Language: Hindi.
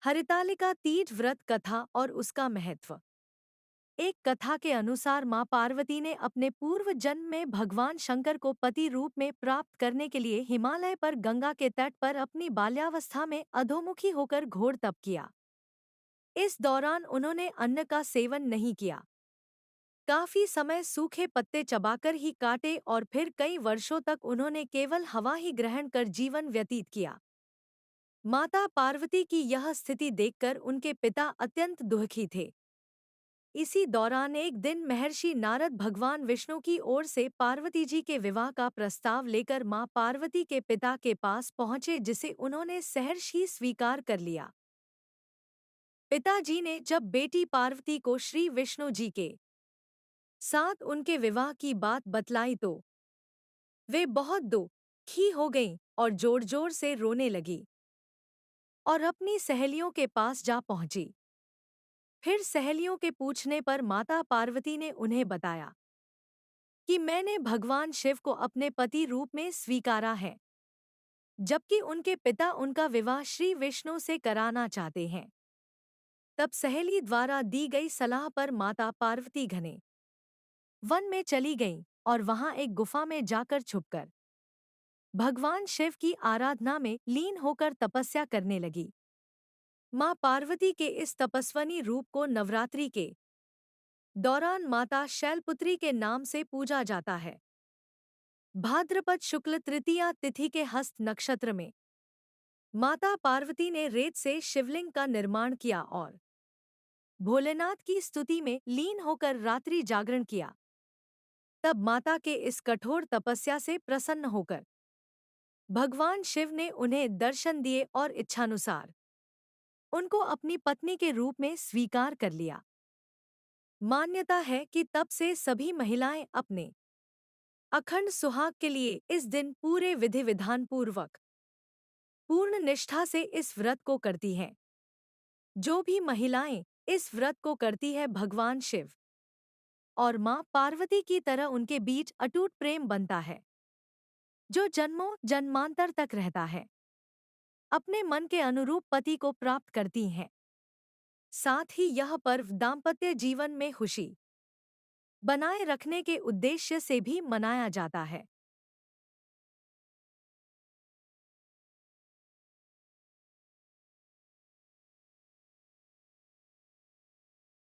हरितालिका तीज व्रत कथा और उसका महत्व। एक कथा के अनुसार मां पार्वती ने अपने पूर्व जन्म में भगवान शंकर को पति रूप में प्राप्त करने के लिए हिमालय पर गंगा के तट पर अपनी बाल्यावस्था में अधोमुखी होकर घोर तप किया। इस दौरान उन्होंने अन्न का सेवन नहीं किया, काफी समय सूखे पत्ते चबाकर ही काटे और फिर कई वर्षों तक उन्होंने केवल हवा ही ग्रहण कर जीवन व्यतीत किया। माता पार्वती की यह स्थिति देखकर उनके पिता अत्यंत दुखी थे। इसी दौरान एक दिन महर्षि नारद भगवान विष्णु की ओर से पार्वती जी के विवाह का प्रस्ताव लेकर मां पार्वती के पिता के पास पहुंचे, जिसे उन्होंने सहर्ष ही स्वीकार कर लिया। पिताजी ने जब बेटी पार्वती को श्री विष्णु जी के साथ उनके विवाह की बात बतलाई तो वे बहुत दुखी हो गईं और जोर जोर से रोने लगी और अपनी सहेलियों के पास जा पहुंची। फिर सहेलियों के पूछने पर माता पार्वती ने उन्हें बताया कि मैंने भगवान शिव को अपने पति रूप में स्वीकारा है, जबकि उनके पिता उनका विवाह श्री विष्णु से कराना चाहते हैं। तब सहेली द्वारा दी गई सलाह पर माता पार्वती घने वन में चली गईं और वहां एक गुफा में जाकर छुपकर भगवान शिव की आराधना में लीन होकर तपस्या करने लगी। मां पार्वती के इस तपस्विनी रूप को नवरात्रि के दौरान माता शैलपुत्री के नाम से पूजा जाता है। भाद्रपद शुक्ल तृतीया तिथि के हस्त नक्षत्र में माता पार्वती ने रेत से शिवलिंग का निर्माण किया और भोलेनाथ की स्तुति में लीन होकर रात्रि जागरण किया। तब माता के इस कठोर तपस्या से प्रसन्न होकर भगवान शिव ने उन्हें दर्शन दिए और इच्छानुसार उनको अपनी पत्नी के रूप में स्वीकार कर लिया। मान्यता है कि तब से सभी महिलाएं अपने अखंड सुहाग के लिए इस दिन पूरे विधि विधान पूर्वक पूर्ण निष्ठा से इस व्रत को करती हैं। जो भी महिलाएं इस व्रत को करती है, भगवान शिव और मां पार्वती की तरह उनके बीच अटूट प्रेम बनता है, जो जन्मों जन्मांतर तक रहता है। अपने मन के अनुरूप पति को प्राप्त करती हैं। साथ ही यह पर्व दाम्पत्य जीवन में खुशी बनाए रखने के उद्देश्य से भी मनाया जाता है।